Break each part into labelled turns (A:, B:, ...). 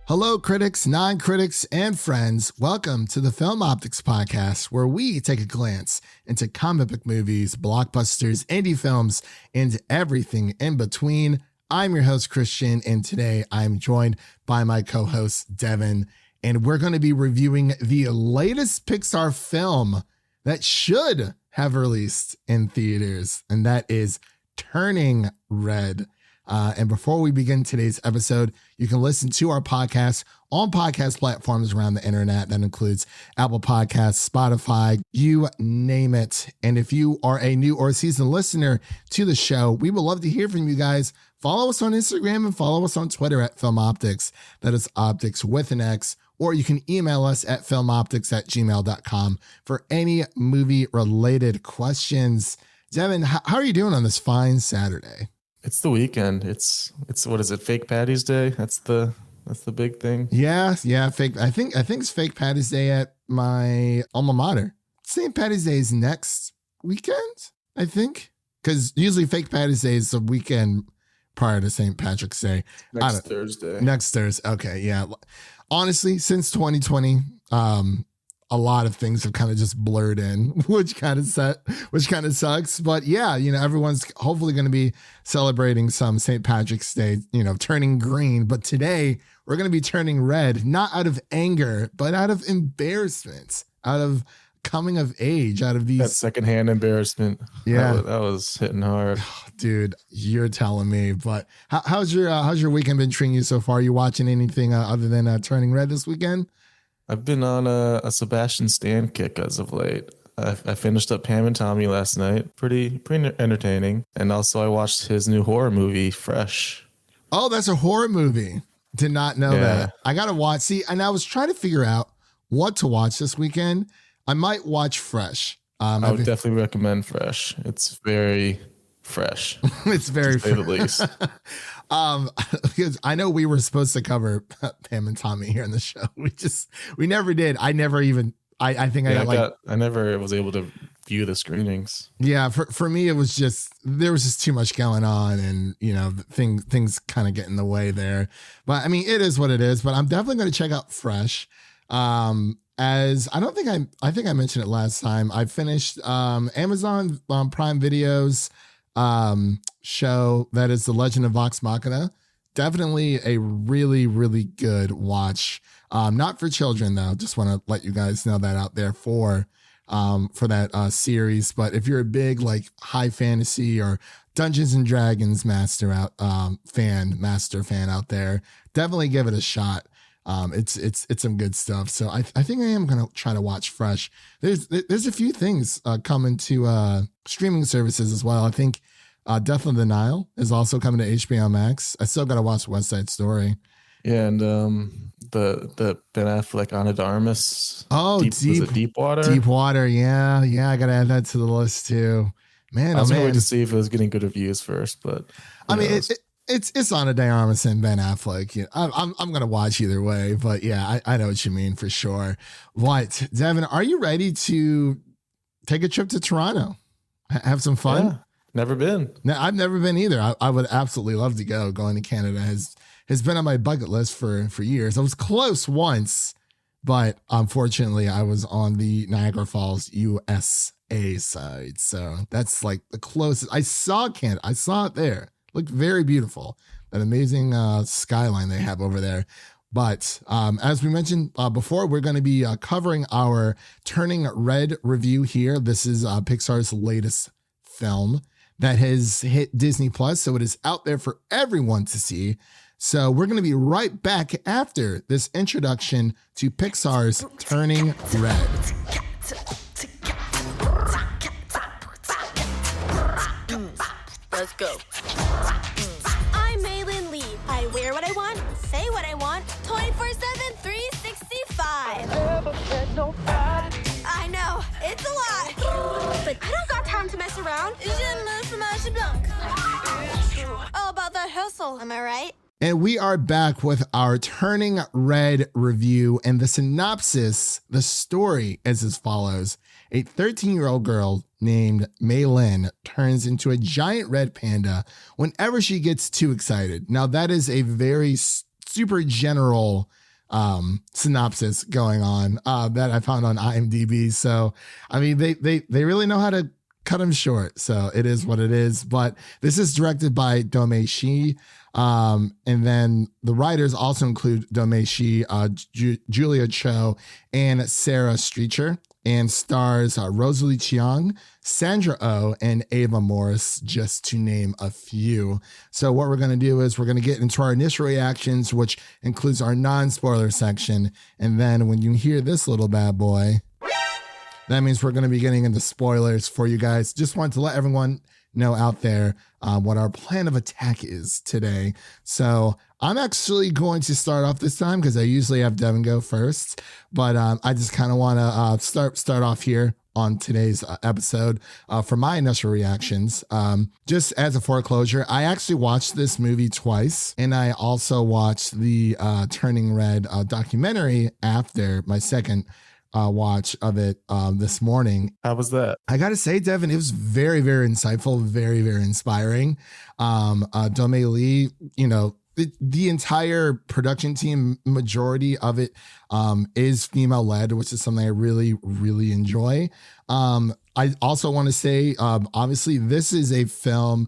A: Hello, critics, non-critics, and friends. Welcome to the Film Optix podcast, where we take a glance into comic book movies, blockbusters, indie films, and everything in between. I'm your host, Christian, and today I'm joined by my co-host, Devin, and we're going to be reviewing the latest Pixar film that should have released in theaters, and that is Turning Red. And before we begin today's episode, you can listen to our podcast on podcast platforms around the internet. That includes Apple Podcasts, Spotify, you name it. And if you are a new or seasoned listener to the show, we would love to hear from you guys. Follow us on Instagram and follow us on Twitter at Film Optix. That is Optix with an X. Or you can email us at filmoptix@gmail.com for any movie-related questions. Devin, how are you doing on this fine Saturday?
B: It's the weekend. It's what is it? Fake Patty's Day. That's the big thing.
A: Yeah. Fake. I think it's Fake Patty's Day at my alma mater. St. Patty's Day is next weekend, I think, because usually Fake Patty's Day is the weekend prior to St. Patrick's Day.
B: Next Thursday.
A: Next Thursday. Okay. Yeah. Honestly, since 2020, a lot of things have kind of just blurred in, which kind of sucks. But yeah, everyone's hopefully going to be celebrating some St. Patrick's Day, turning green. But today we're going to be turning red, not out of anger, but out of embarrassment, out of coming of age, out of these.
B: That secondhand embarrassment.
A: Yeah.
B: That was hitting hard.
A: Dude, you're telling me. But how's your weekend been treating you so far? Are you watching anything other than Turning Red this weekend?
B: I've been on a Sebastian Stan kick as of late. I finished up Pam and Tommy last night. Pretty entertaining. And also I watched his new horror movie, Fresh.
A: Oh, that's a horror movie. Did not know that. I got to watch. See, and I was trying to figure out what to watch this weekend. I might watch Fresh.
B: I would definitely recommend Fresh. It's very fresh.
A: It's very fresh.
B: To say the least.
A: Because I know we were supposed to cover Pam and Tommy here in the show. We never did. I never was able to view the screenings. Yeah. For me, there was just too much going on, and things kind of get in the way there. But I mean, it is what it is. But I'm definitely going to check out Fresh. As I think I mentioned it last time. I finished Amazon Prime Video's show that is The Legend of Vox Machina. Definitely a really, really good watch. Not for children though. Just want to let you guys know that out there for that series. But if you're a big like high fantasy or Dungeons and Dragons master fan out there, definitely give it a shot. It's some good stuff. So I think I am going to try to watch Fresh. There's a few things coming to streaming services as well. I think Death on the Nile is also coming to HBO Max. I still got to watch West Side Story.
B: Yeah, and the Ben Affleck Ana de Armas.
A: Oh,
B: Deepwater.
A: Deepwater, yeah. I got to add that to the list too. Man,
B: I was going to see if it was getting good reviews first, but
A: I mean, it's Ana de Armas and Ben Affleck. I'm gonna watch either way, but yeah, I know what you mean for sure. What, Devin? Are you ready to take a trip to Toronto? Have some fun?
B: Yeah, never been.
A: No, I've never been either. I would absolutely love to go. Going to Canada has been on my bucket list for years. I was close once, but unfortunately, I was on the Niagara Falls, USA side. So that's like the closest. I saw Canada. I saw it there. Looked very beautiful. That amazing skyline they have over there. But as we mentioned before, we're going to be covering our Turning Red review here. This is Pixar's latest film that has hit Disney Plus, so it is out there for everyone to see. So we're going to be right back after this introduction to Pixar's Turning Red.
C: Let's go. I'm Meilin Lee. I wear what I want, say what I want, 24/7, 365. I know, it's a lot. But I don't got time to mess around. All about that hustle, am I right?
A: And we are back with our Turning Red review, and the synopsis, the story is as follows. A 13-year-old girl named Meilin turns into a giant red panda whenever she gets too excited. Now, that is a very super general synopsis going on that I found on IMDb. So, I mean, they really know how to cut them short. So it is what it is. But this is directed by Domee Shi. And then the writers also include Domee Shi, Julia Cho, and Sarah Streicher, and stars Rosalie Chiang, Sandra Oh, and Ava Morse, just to name a few. So what we're going to do is we're going to get into our initial reactions, which includes our non-spoiler section. And then when you hear this little bad boy, that means we're going to be getting into spoilers for you guys. Just wanted to let everyone know out there what our plan of attack is today. So I'm actually going to start off this time because I usually have Devin go first, but I just kind of want to start off here on today's episode for my initial reactions. Just as a foreclosure, I actually watched this movie twice, and I also watched the Turning Red documentary after my second watch of it this morning.
B: How was that?
A: I gotta say, Devin, it was very, very insightful, very, very inspiring. Domee Lee, the entire production team, majority of it is female led, which is something I really, really enjoy. I also want to say, obviously, this is a film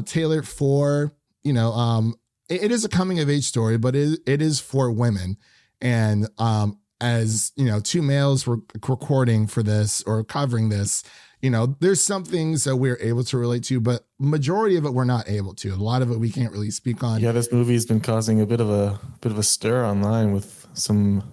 A: tailored for, it is a coming of age story, but it is for women. And as two males were recording for this or covering this, there's some things that we're able to relate to, but majority of it we're not able to. A lot of it we can't really speak on.
B: Yeah, this movie's been causing a bit of a stir online with some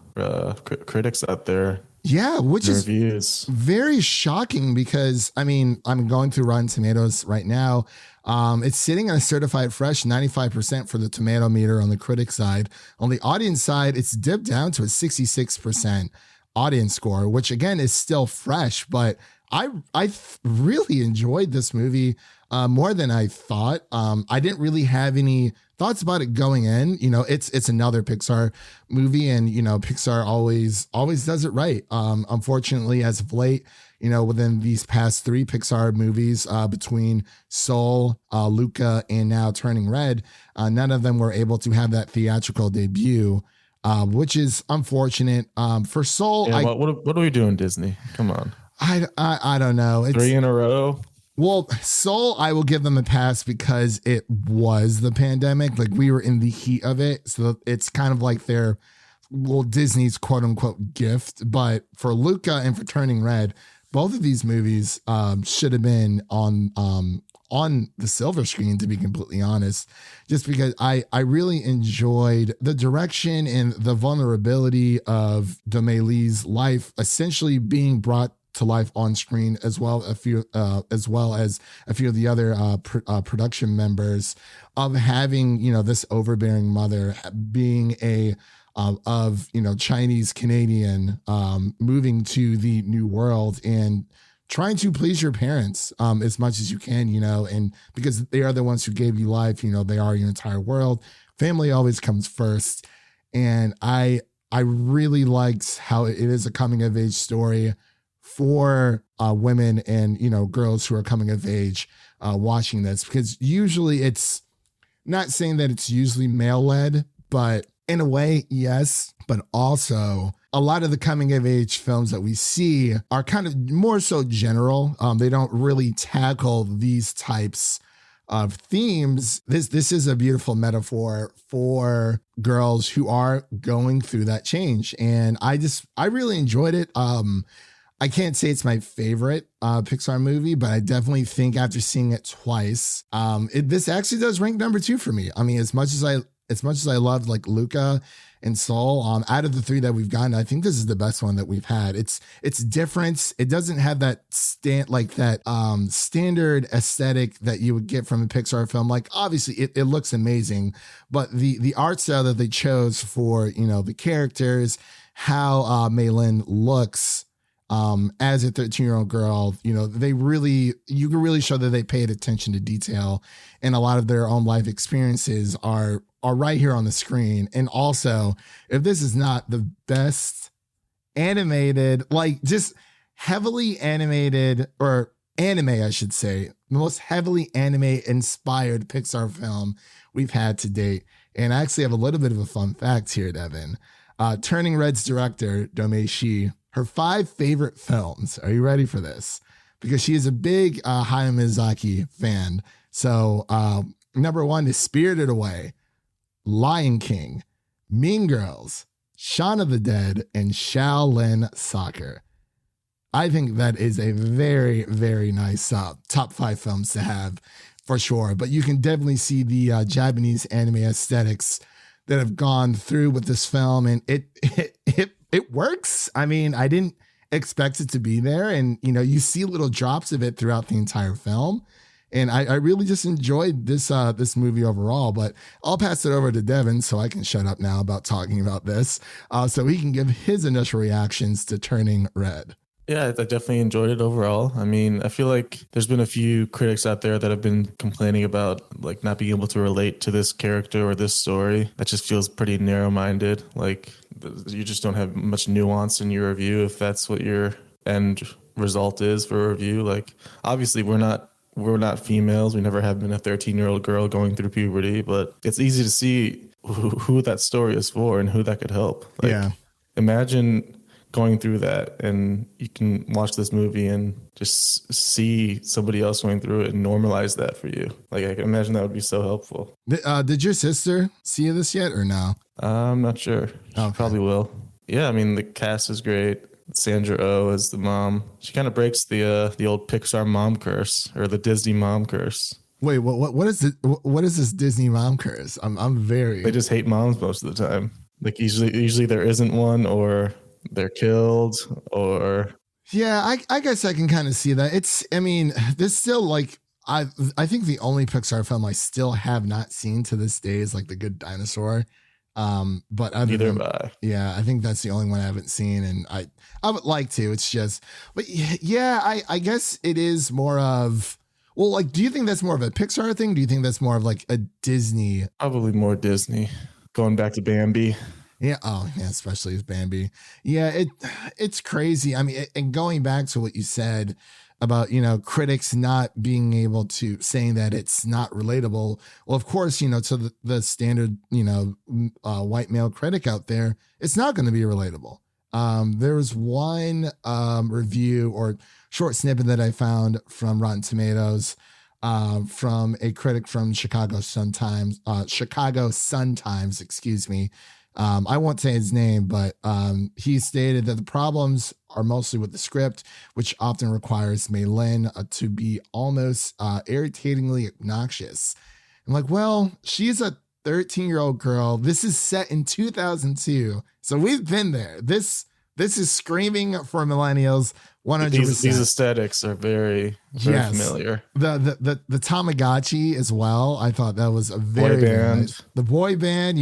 B: critics out there.
A: Yeah, which is
B: reviews.
A: Very shocking because, I'm going through Rotten Tomatoes right now. It's sitting at a certified fresh 95% for the tomato meter on the critic side. On the audience side, it's dipped down to a 66% audience score, which again is still fresh, but I really enjoyed this movie more than I thought. I didn't really have any thoughts about it going in. It's another Pixar movie, and Pixar always does it right. Unfortunately, as of late, within these past 3 Pixar movies, between Soul, Luca, and now Turning Red, none of them were able to have that theatrical debut, which is unfortunate. For Soul,
B: yeah, what are we doing, Disney? Come on.
A: I don't know. It's
B: 3 in a row.
A: Well, Soul, I will give them a pass because it was the pandemic. Like, we were in the heat of it. So it's kind of like Disney's quote unquote gift. But for Luca and for Turning Red, both of these movies should have been on the silver screen, to be completely honest, just because I really enjoyed the direction and the vulnerability of Domee Lee's life essentially being brought to life on screen, as well as a few of the other production members, of having this overbearing mother, being of Chinese Canadian, moving to the new world and trying to please your parents as much as you can, and because they are the ones who gave you life, they are your entire world. Family always comes first, and I really liked how it is a coming of age story for women and girls who are coming of age watching this, because usually it's not saying that it's usually male led, but in a way, yes, but also a lot of the coming of age films that we see are kind of more so general. They don't really tackle these types of themes. This is a beautiful metaphor for girls who are going through that change, and I really enjoyed it. I can't say it's my favorite Pixar movie, but I definitely think after seeing it twice, this actually does rank number 2 for me. As much as I loved like Luca and Soul, out of the 3 that we've gotten, I think this is the best one that we've had. It's different. It doesn't have that standard aesthetic that you would get from a Pixar film. Like, obviously it looks amazing, but the art style that they chose for the characters, how Meilin looks as a 13-year-old girl, you can really show that they paid attention to detail, and a lot of their own life experiences are right here on the screen. And also, if this is not the best animated, like just heavily animated or anime, I should say, the most heavily anime inspired Pixar film we've had to date. And I actually have a little bit of a fun fact here, Devin. Turning Red's director, Domee Shi, her 5 favorite films. Are you ready for this? Because she is a big Hayao Miyazaki fan. So number 1 is Spirited Away, Lion King, Mean Girls, Shaun of the Dead, and Shaolin Soccer. I think that is a very, very nice top 5 films to have for sure. But you can definitely see the Japanese anime aesthetics that have gone through with this film, and it works. I mean, I didn't expect it to be there, and you see little drops of it throughout the entire film. And I really just enjoyed this movie overall. But I'll pass it over to Devin so I can shut up now about talking about this, so he can give his initial reactions to Turning Red.
B: Yeah, I definitely enjoyed it overall. I mean, I feel like there's been a few critics out there that have been complaining about like not being able to relate to this character or this story. That just feels pretty narrow-minded. Like you just don't have much nuance in your review if that's what your end result is for a review. Like obviously we're not females. We never have been a 13-year-old girl going through puberty, but it's easy to see who that story is for and who that could help. Like, yeah. Imagine going through that and you can watch this movie and just see somebody else going through it and normalize that for you. Like I can imagine that would be so helpful.
A: Did your sister see this yet or no?
B: I'm not sure. She probably will. Yeah, I mean the cast is great. Sandra Oh as the mom. She kind of breaks the old Pixar mom curse or the Disney mom curse.
A: Wait, what is it? What is this Disney mom curse? I'm very.
B: They just hate moms most of the time. Like usually there isn't one, or they're killed, or
A: yeah, I guess I can kind of see that. There's still like I think the only Pixar film I still have not seen to this day is like The Good Dinosaur. But
B: neither have I.
A: Yeah, I think that's the only one I haven't seen, and I would like to. It's just, but yeah, I guess it is more of. Well, like, do you think that's more of a Pixar thing? Do you think that's more of like a Disney?
B: Probably more Disney. Going back to Bambi.
A: Yeah. Oh, yeah. Especially with Bambi. Yeah. It's crazy. I mean, and going back to what you said about, critics not being able to saying that it's not relatable. Well, of course, to the standard, white male critic out there, it's not going to be relatable. There was one review or short snippet that I found from Rotten Tomatoes from a critic from Chicago Sun-Times, excuse me. I won't say his name, but he stated that the problems are mostly with the script, which often requires Meilin to be almost irritatingly obnoxious. I'm like, well, she's a 13-year-old girl. This is set in 2002, so we've been there. This is screaming for millennials. 100%.
B: These aesthetics are very familiar.
A: The Tamagotchi as well. I thought that was a very
B: boy band.
A: The boy band.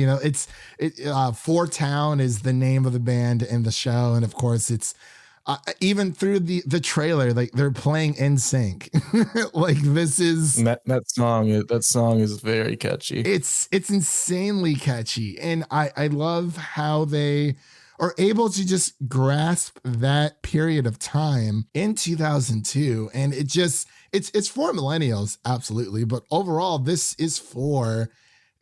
A: Four Town is the name of the band in the show, and of course it's even through the trailer, like they're playing NSYNC. Like this is
B: that song is very catchy.
A: It's insanely catchy, and I love how they are able to just grasp that period of time in 2002. And it's for millennials, absolutely. But overall, this is for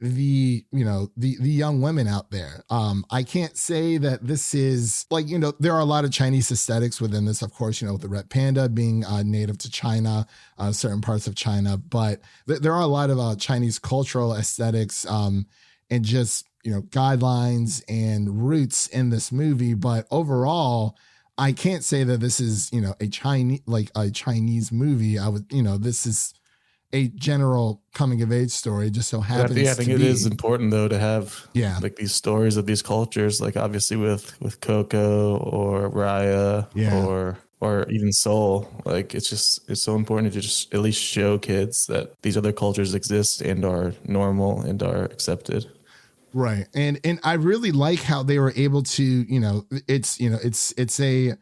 A: the young women out there. I can't say that this is like, there are a lot of Chinese aesthetics within this, of course, with the red panda being native to China, certain parts of China, but there are a lot of Chinese cultural aesthetics and just, guidelines and roots in this movie. But overall, I can't say that this is, a Chinese movie. I would, this is a general coming of age story. Just so happens.
B: I think it is important though to have like these stories of these cultures, like obviously with Coco or Raya or even Soul. Like it's so important to just at least show kids that these other cultures exist and are normal and are accepted.
A: Right. And I really like how they were able to, it's a,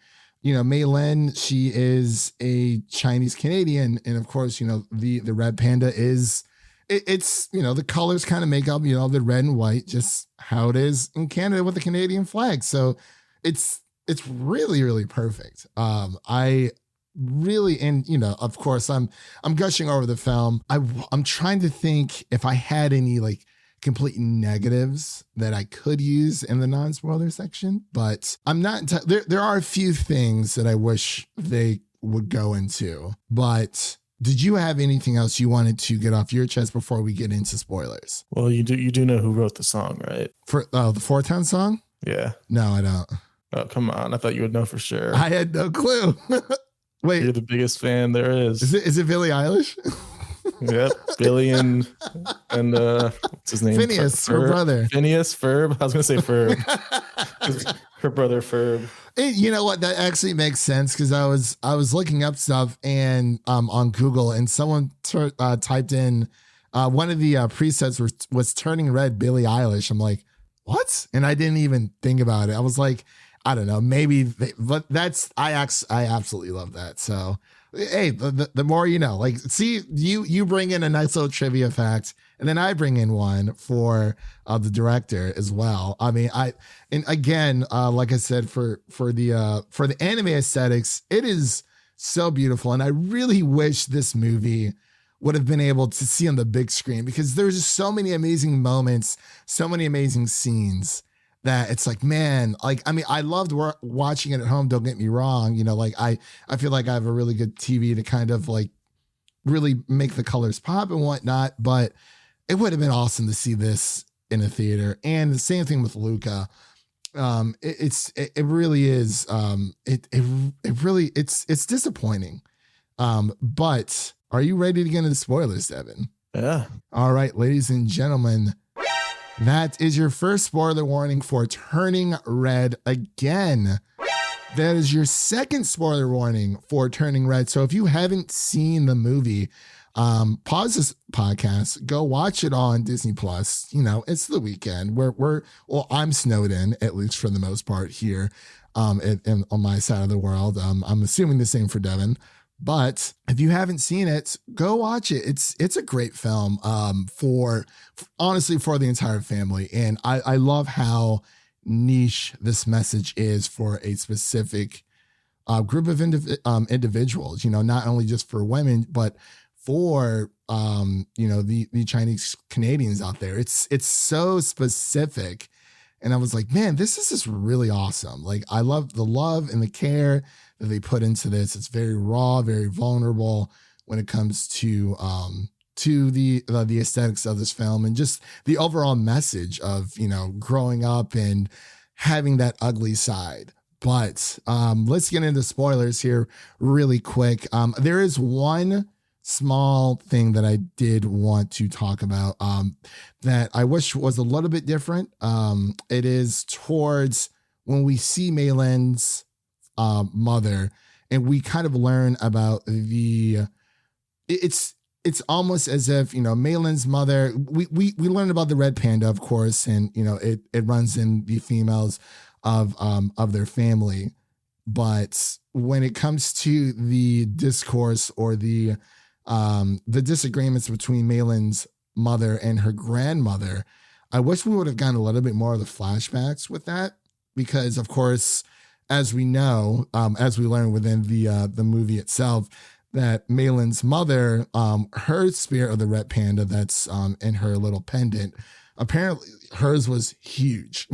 A: Meilin, she is a Chinese Canadian. And of course, the red panda is, it's the colors kind of make up, the red and white, just how it is in Canada with the Canadian flag. So it's really, really perfect. I really, and of course I'm gushing over the film. I'm trying to think if I had any like complete negatives that I could use in the non-spoiler section, but I'm not. There are a few things that I wish they would go into, but did you have anything else you wanted to get off your chest before we get into spoilers?
B: Well, you do know who wrote the song, right?
A: For the Four Town song?
B: Yeah.
A: No, I don't.
B: Oh, come on. I thought you would know for sure.
A: I had no clue. Wait.
B: You're the biggest fan there is.
A: Is it Billie Eilish?
B: Yep. Billy and what's his name?
A: Phineas, her brother.
B: Phineas Ferb. I was going to say Ferb. Her brother Ferb.
A: You know what? That actually makes sense because I was looking up stuff and on Google, and someone typed in one of the presets was Turning Red Billie Eilish. I'm like, what? And I didn't even think about it. I was like, I don't know, maybe, but I absolutely love that. So, hey, the more you know. Like, see, you bring in a nice little trivia fact, and then I bring in one for the director as well. I mean, and again, like I said, for the anime aesthetics, it is so beautiful, and I really wish this movie would have been able to see on the big screen because there's just so many amazing moments, so many amazing scenes that it's like, man, like, I mean, I loved watching it at home. Don't get me wrong. Like I feel like I have a really good TV to kind of like really make the colors pop and whatnot, but it would have been awesome to see this in a theater. And the same thing with Luca. It really is. It's disappointing. But are you ready to get into the spoilers, Devin?
B: Yeah.
A: All right, ladies and gentlemen, that is your first spoiler warning for Turning Red again. That is your second spoiler warning for Turning Red. So if you haven't seen the movie, pause this podcast, go watch it on Disney Plus. It's the weekend. I'm snowed in, at least for the most part here on my side of the world. I'm assuming the same for Devin. But if you haven't seen it, go watch it. It's a great film honestly for the entire family. And I love how niche this message is for a specific group of individuals, not only just for women, but for, the Chinese Canadians out there. It's so specific. And I was like, man, this is just really awesome. Like, I love the love and the care that they put into this. It's very raw, very vulnerable when it comes to the aesthetics of this film and just the overall message of, growing up and having that ugly side. But let's get into spoilers here really quick. There is one small thing that I did want to talk about that I wish was a little bit different. It is towards when we see Meilin's mother, and we kind of learn about it's almost as if, Meilin's mother, we learn about the red panda, of course, and, it runs in the females of their family. But when it comes to the discourse or the disagreements between Meilin's mother and her grandmother, I wish we would have gotten a little bit more of the flashbacks with that, because of course, as we know, as we learn within the movie itself, that Meilin's mother, her spirit of the red panda that's in her little pendant, apparently hers was huge,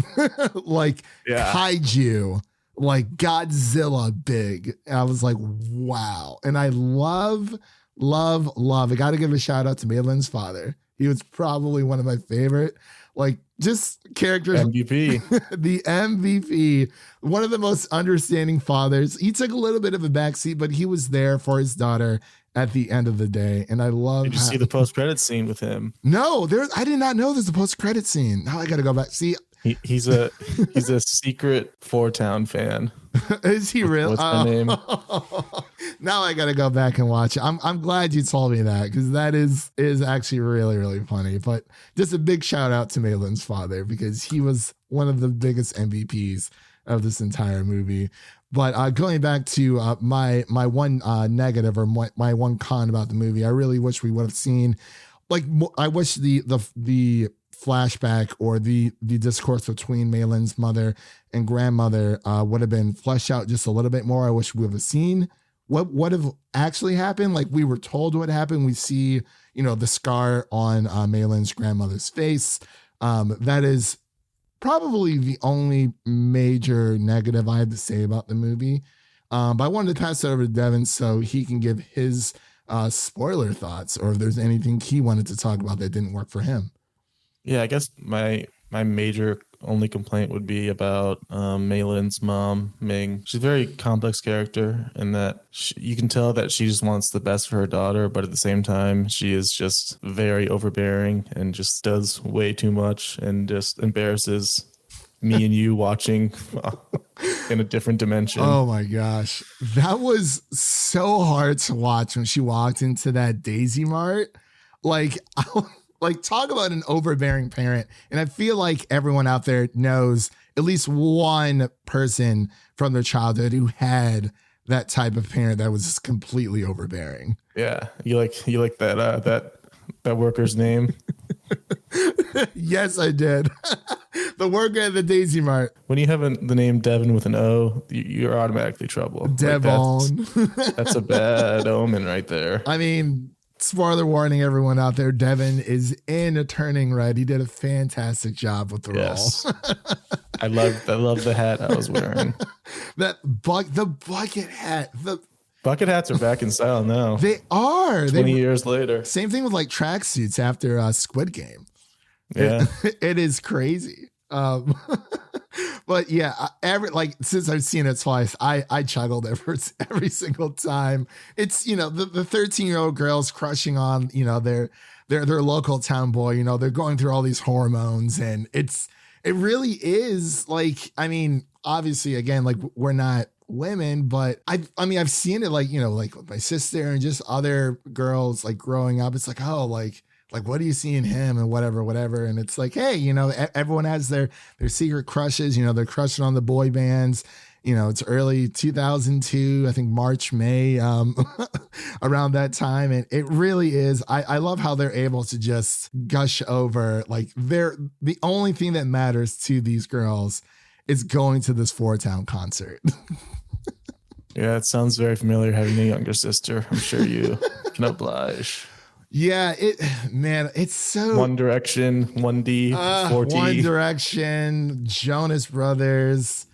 A: like kaiju, like Godzilla big. And I was like, wow. And I love. I got to give a shout out to Meilin's father. He was probably one of my favorite, like, just characters.
B: MVP.
A: The MVP, one of the most understanding fathers. He took a little bit of a backseat, but he was there for his daughter at the end of the day. And I love.
B: Did you see the post-credit scene with him?
A: No, I did not know there's a post-credit scene. Now I got to go back. See,
B: he's a secret Four Town fan.
A: Is he real?
B: What's her name?
A: Now I got to go back and watch it. I'm glad you told me that, because that is actually really, really funny. But just a big shout out to Meilin's father, because he was one of the biggest MVPs of this entire movie. But going back to my one negative, or my one con about the movie, I really wish we would have seen, like, I wish the flashback or the discourse between Meilin's mother and grandmother would have been fleshed out just a little bit more. I wish we would have seen what have actually happened. Like we were told what happened. We see, the scar on Meilin's grandmother's face. That is probably the only major negative I have to say about the movie. But I wanted to pass it over to Devin so he can give his spoiler thoughts, or if there's anything he wanted to talk about that didn't work for him.
B: Yeah, I guess my major only complaint would be about Meilin's mom, Ming. She's a very complex character in that you can tell that she just wants the best for her daughter, but at the same time, she is just very overbearing and just does way too much and just embarrasses me and you watching in a different dimension.
A: Oh my gosh. That was so hard to watch when she walked into that Daisy Mart. Like, talk about an overbearing parent. And I feel like everyone out there knows at least one person from their childhood who had that type of parent that was just completely overbearing.
B: Yeah. You like that worker's name?
A: Yes, I did. The worker at the Daisy Mart.
B: When you have the name Devin with an O, you're automatically trouble.
A: Devon.
B: That's a bad omen right there.
A: I mean, spoiler warning, everyone out there. Devin is in Turning Red. He did a fantastic job with the role.
B: I love the hat I was wearing.
A: The bucket hat.
B: Bucket hats are back in style now.
A: They are.
B: 20 years later.
A: Same thing with like tracksuits after Squid Game.
B: Yeah.
A: It is crazy. But yeah, since I've seen it twice, I chuckled every single time. It's, the 13-year-old girls crushing on, their local town boy, they're going through all these hormones, and it really is like, I mean, obviously again, like we're not women, but I've seen it like with my sister and just other girls like growing up. It's like, oh, like what do you see in him and whatever. And it's like, hey, everyone has their secret crushes, they're crushing on the boy bands. It's early 2002, I think March, May, around that time. And it really is. I love how they're able to just gush over, like the only thing that matters to these girls is going to this Four Town concert.
B: Yeah, it sounds very familiar having a younger sister. I'm sure you can oblige.
A: Yeah, it's so
B: One Direction, 1D, 4T.
A: One Direction, Jonas Brothers.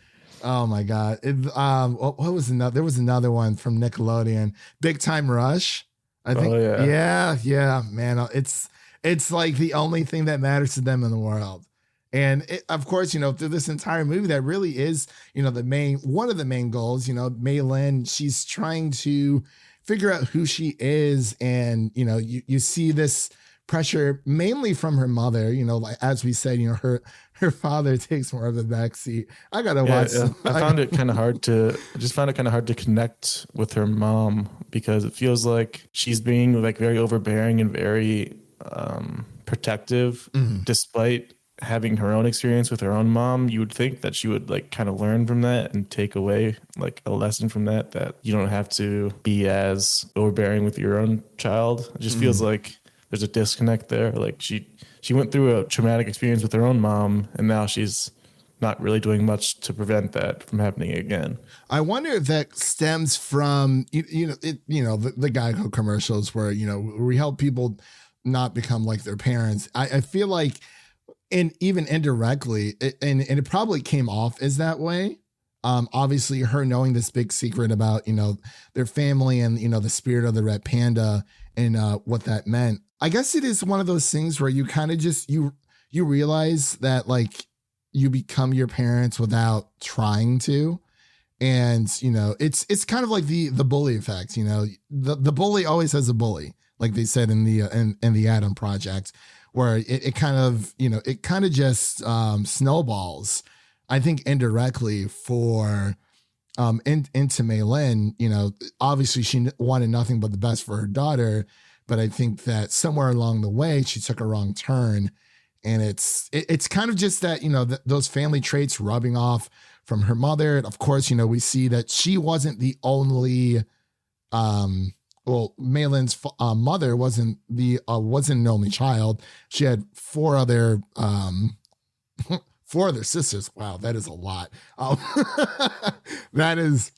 A: Oh my God. What was another? There was another one from Nickelodeon, Big Time Rush. I think.
B: Oh, yeah.
A: Yeah, man. It's like the only thing that matters to them in the world. And of course, through this entire movie, that really is, one of the main goals, Meilin, she's trying to figure out who she is. And, you see this pressure mainly from her mother, like, as we said, her father takes more of a backseat. I got to watch.
B: Yeah. I found it kind of hard to connect with her mom, because it feels like she's being like very overbearing and very protective, despite having her own experience with her own mom. You would think that she would like kind of learn from that and take away like a lesson from that you don't have to be as overbearing with your own child. It just feels like there's a disconnect there. Like she went through a traumatic experience with her own mom, and now she's not really doing much to prevent that from happening again.
A: I wonder if that stems from the Geico commercials where we help people not become like their parents. I feel like, and even indirectly, and it probably came off as that way. Obviously, her knowing this big secret about their family and the spirit of the red panda and what that meant. I guess it is one of those things where you kind of just you realize that like you become your parents without trying to. And it's kind of like the bully effect. The bully always has a bully, like they said in the Adam Project, where it kind of just snowballs, I think, indirectly for into Meilin. Obviously she wanted nothing but the best for her daughter, but I think that somewhere along the way she took a wrong turn, and it's kind of just that those family traits rubbing off from her mother. And of course, we see that she wasn't the only. Meilin's mother wasn't an only child. She had four other sisters. Wow, that is a lot. That is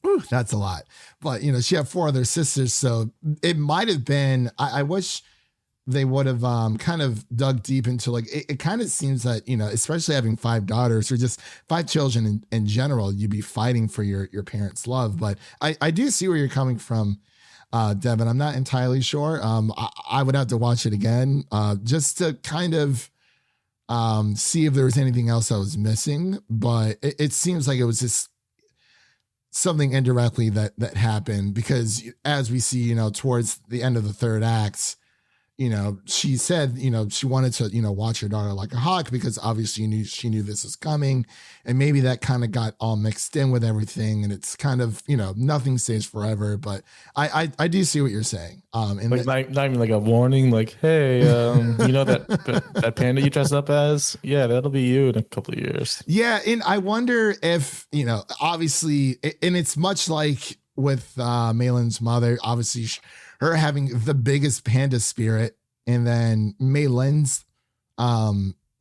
A: Whew, that's a lot. But, she had four other sisters. So it might have been, I wish they would have kind of dug deep into like, it kind of seems that, especially having five daughters or just five children in general, you'd be fighting for your parents' love. But I do see where you're coming from, Devin. I'm not entirely sure. I would have to watch it again just to kind of see if there was anything else I was missing. But it seems like it was just something indirectly that happened, because as we see, towards the end of the third act, she said, she wanted to, watch her daughter like a hawk, because obviously she knew this was coming, and maybe that kind of got all mixed in with everything. And it's kind of, nothing stays forever, but I do see what you're saying. And
B: like not even like a warning, like, hey, that panda you dress up as, yeah, that'll be you in a couple of years.
A: Yeah. And I wonder if, obviously, and it's much like with Meilin's mother, obviously her having the biggest panda spirit, and then Meilin's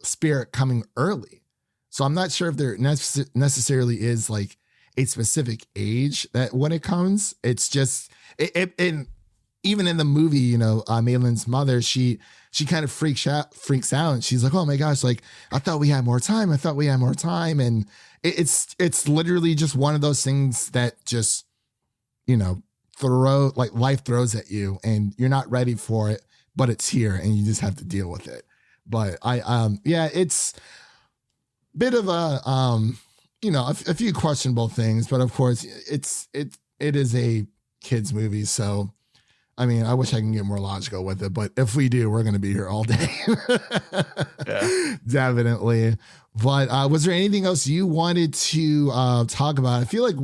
A: spirit coming early. So I'm not sure if there necessarily is like a specific age that when it comes, it's just and even in the movie, Meilin's mother, she kind of freaks out, and she's like, oh my gosh, like I thought we had more time. And it's literally just one of those things that just, life throws at you, and you're not ready for it, but it's here and you just have to deal with it. But it's a bit of a few questionable things, but of course it is a kids movie. So, I mean, I wish I can get more logical with it, but if we do, we're going to be here all day. Yeah, definitely. But was there anything else you wanted to talk about? I feel like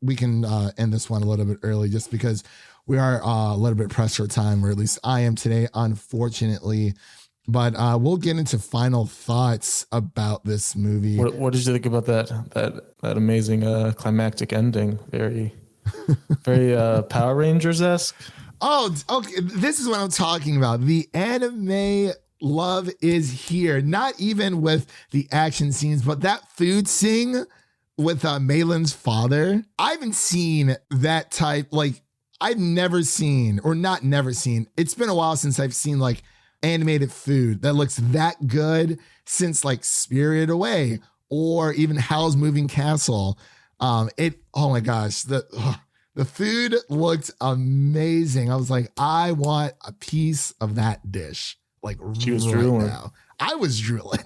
A: we can end this one a little bit early, just because we are a little bit pressed for time, or at least I am today, unfortunately. But we'll get into final thoughts about this movie.
B: What did you think about that amazing climactic ending? Very Power Rangers-esque.
A: Oh, okay. This is what I'm talking about. The anime love is here. Not even with the action scenes, but that food scene with Meilin's father. I haven't seen that type. Like, I've never seen, or not never seen. It's been a while since I've seen like animated food that looks that good since like Spirited Away or even Howl's Moving Castle. Oh my gosh. The food looked amazing. I was like, I want a piece of that dish. Like,
B: she was drooling.
A: Now. I was drooling.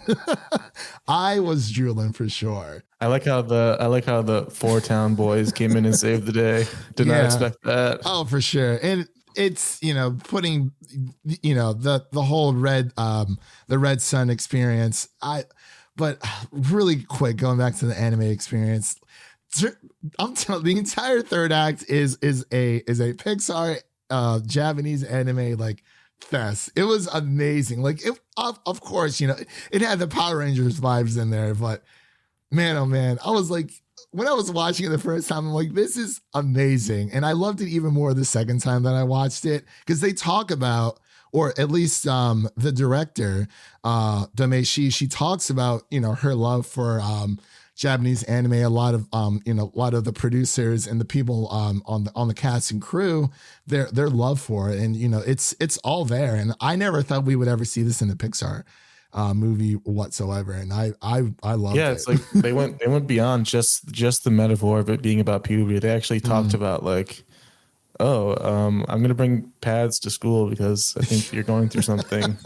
A: I was drooling for sure.
B: I like how the Four Town boys came in and saved the day. Did not expect that.
A: Oh, for sure. And it's, putting, the whole the Red Sun experience. But really quick, going back to the anime experience, I'm telling the entire third act is a Pixar Japanese anime like fest. It was amazing. Like of course, it had the Power Rangers vibes in there, but man, oh man, I was like, when I was watching it the first time, I'm like, this is amazing. And I loved it even more the second time that I watched it, because they talk about, or at least the director, Domee Shi, she talks about, her love for Japanese anime. A lot of the producers and the people on the cast and crew, their love for it, and it's all there. And I never thought we would ever see this in a Pixar movie whatsoever, and I love it.
B: Yeah, it's like they went beyond just the metaphor of it being about puberty. They actually talked about like, I'm gonna bring pads to school because I think you're going through something.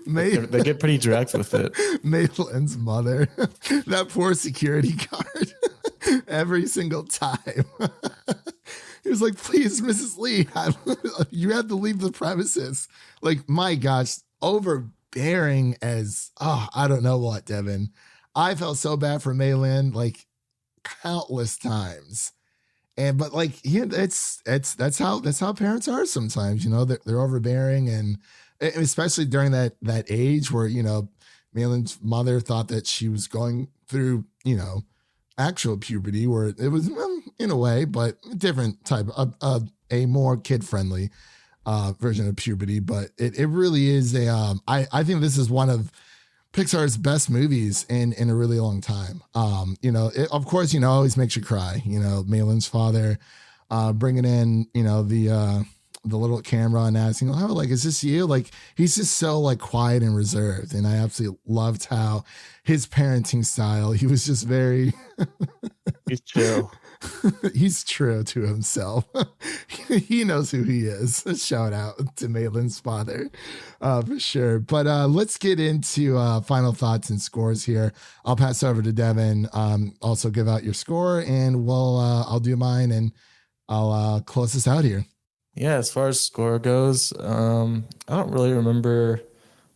B: They get pretty direct with it.
A: Meilin's mother, that poor security guard, every single time. He was like, please, Mrs. Lee, you have to leave the premises. Like, my gosh, overbearing as, I don't know what, Devin. I felt so bad for Meilin, like, countless times. But like, that's how parents are sometimes, they're overbearing, and especially during that age where, Meilin's mother thought that she was going through, actual puberty, where it was, in a way, but a different type of a more kid-friendly version of puberty. But it really is I think this is one of Pixar's best movies in a really long time. Of course, always makes you cry. Meilin's father, bringing in, the little camera and asking, "Oh, like, is this you?" Like, he's just so like quiet and reserved. And I absolutely loved how his parenting style, he was just very,
B: He's chill.
A: he's true to himself. He knows who he is. Shout out to Meilin's father, for sure. But let's get into final thoughts and scores here. I'll pass over to Devin. Also give out your score, and I'll do mine, and I'll close this out here.
B: Yeah, as far as score goes, I don't really remember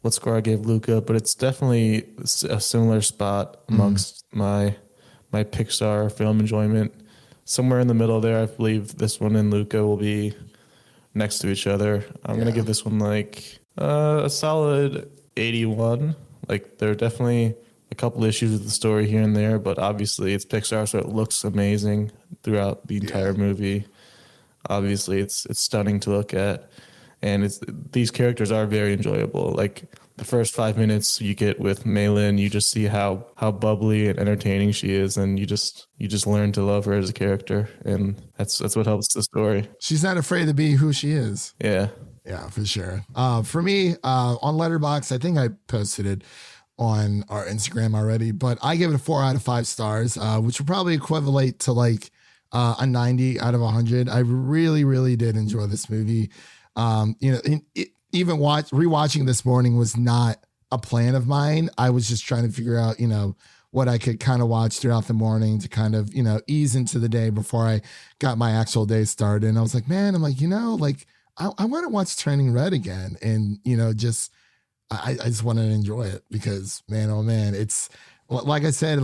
B: what score I gave Luca, but it's definitely a similar spot amongst my Pixar film enjoyment. Somewhere in the middle there, I believe this one and Luca will be next to each other. I'm gonna give this one like a solid 81. Like, there are definitely a couple issues with the story here and there, but obviously it's Pixar, so it looks amazing throughout the entire movie. Obviously, it's stunning to look at, and these characters are very enjoyable. Like, the first 5 minutes you get with Meilin, you just see how bubbly and entertaining she is, and you just learn to love her as a character, and that's what helps the story.
A: She's not afraid to be who she is.
B: Yeah,
A: for sure. For me, on Letterboxd, I think I posted it on our Instagram already, but I give it a 4 out of 5 stars, which would probably equivalent to like a 90 out of 100. I really, really did enjoy this movie. Even rewatching this morning was not a plan of mine. I was just trying to figure out, what I could kind of watch throughout the morning to kind of, ease into the day before I got my actual day started. And I was like, man, I want to watch Turning Red again. And, I just wanted to enjoy it because, man, oh man, it's like I said,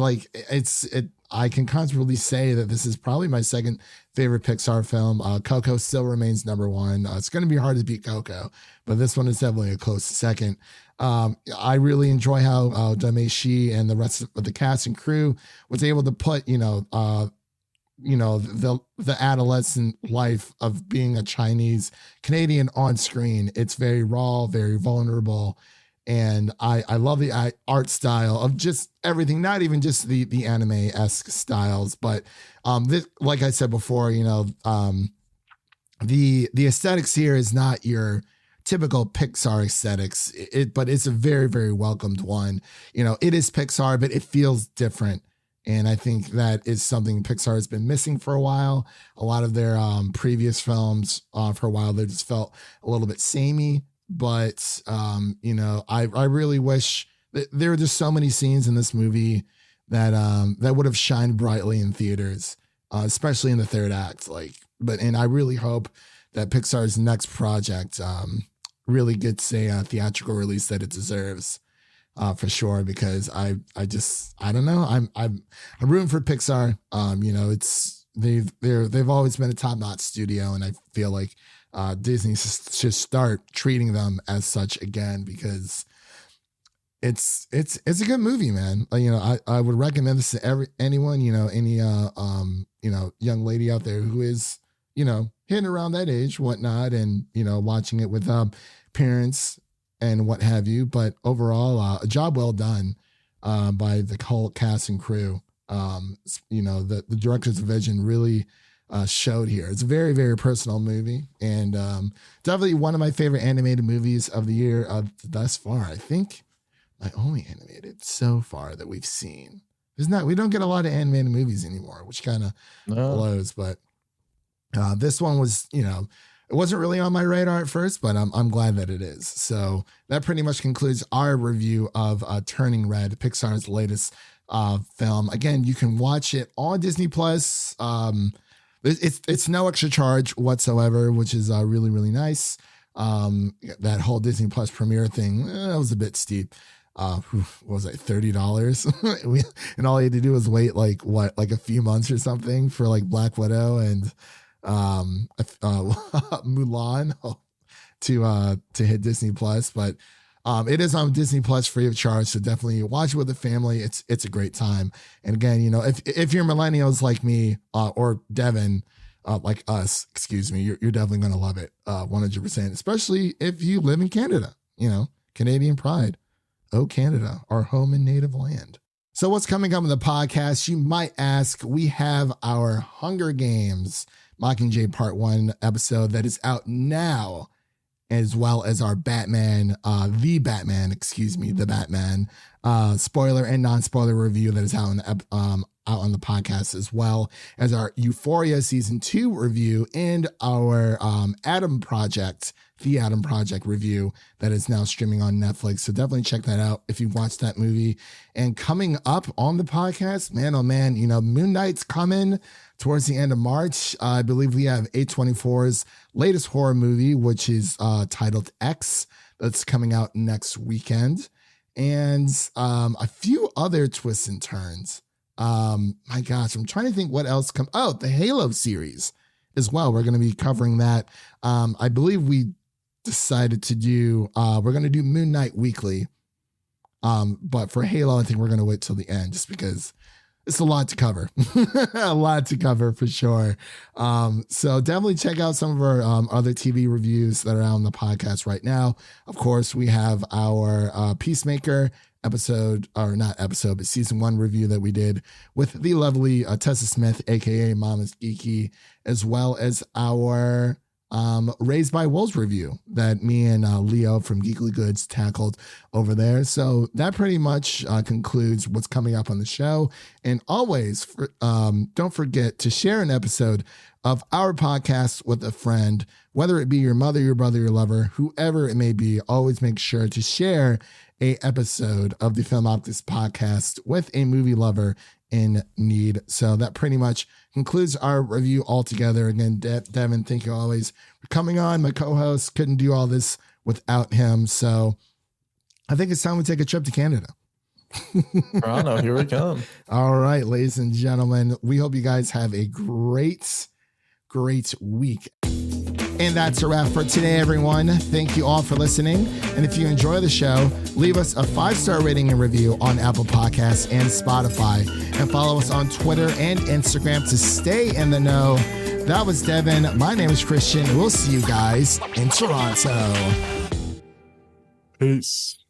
A: I can confidently say that this is probably my second favorite Pixar film. Coco still remains number one. It's going to be hard to beat Coco, but this one is definitely a close second. I really enjoy how Domee Shi and the rest of the cast and crew was able to put, the adolescent life of being a Chinese Canadian on screen. It's very raw, very vulnerable. And I love the art style of just everything, not even just the anime-esque styles, but this, like I said before, the aesthetics here is not your typical Pixar aesthetics, but it's a very, very welcomed one. It is Pixar, but it feels different. And I think that is something Pixar has been missing for a while. A lot of their previous films for a while, they just felt a little bit samey. But, I really wish that there are just so many scenes in this movie that would have shined brightly in theaters, especially in the third act. And I really hope that Pixar's next project really gets a theatrical release that it deserves, for sure. Because I don't know. I'm rooting for Pixar. They've always been a top-notch studio, and I feel like Disney should start treating them as such again, because it's a good movie, man. I would recommend this to anyone, any young lady out there who is, hitting around that age, whatnot, and, watching it with parents and what have you. But overall, a job well done by the whole cast and crew. The director's vision really showed here. It's a very, very personal movie, and definitely one of my favorite animated movies of the year thus far. I think my only animated so far that we've seen. We don't get a lot of animated movies anymore, which kind of blows. But this one was, it wasn't really on my radar at first, but I'm glad that it is. So that pretty much concludes our review of Turning Red, Pixar's latest film. Again, you can watch it on Disney Plus. It's no extra charge whatsoever, which is really, really nice. That whole Disney Plus premiere thing, that was a bit steep. What was it, $30? And all you had to do was wait like a few months or something for like Black Widow and Mulan to hit Disney Plus. But it is on Disney Plus free of charge, so definitely watch it with the family. It's a great time. And again, if you're millennials like me or Devin, like us, excuse me, you're definitely going to love it 100%, especially if you live in Canada. Canadian pride. Oh Canada, our home and native land. So what's coming up in the podcast, you might ask? We have our Hunger Games Mockingjay Part 1 episode that is out now, as well as our Batman, the Batman, spoiler and non-spoiler review that is out on the podcast, as well as our Euphoria Season 2 review and our The Adam Project review that is now streaming on Netflix. So definitely check that out if you've watched that movie. And coming up on the podcast, man, oh man, Moon Knight's coming towards the end of March. I believe we have A24's latest horror movie, which is titled X, that's coming out next weekend. And a few other twists and turns. My gosh, I'm trying to think what else the Halo series as well. We're going to be covering that. I believe we decided to do, we're going to do Moon Knight weekly. But for Halo, I think we're going to wait till the end just because it's a lot to cover. A lot to cover for sure. So definitely check out some of our other TV reviews that are on the podcast right now. Of course, we have our Peacemaker season 1 review that we did with the lovely Tessa Smith, aka Mama's Geeky, as well as our Raised by Wolves review that me and Leo from Geekly Goods tackled over there. So that pretty much concludes what's coming up on the show. And always, don't forget to share an episode of our podcast with a friend, whether it be your mother, your brother, your lover, whoever it may be. Always make sure to share a episode of the Film Optix podcast with a movie lover in need. So that pretty much concludes our review altogether. Again, Devin, thank you always for coming on. My co-host, couldn't do all this without him. So I think it's time we take a trip to Canada.
B: Toronto, here we come.
A: All right, ladies and gentlemen, we hope you guys have a great week. And that's a wrap for today, everyone. Thank you all for listening. And if you enjoy the show, leave us a 5-star rating and review on Apple Podcasts and Spotify. And follow us on Twitter and Instagram to stay in the know. That was Devin. My name is Christian. We'll see you guys in Toronto.
B: Peace.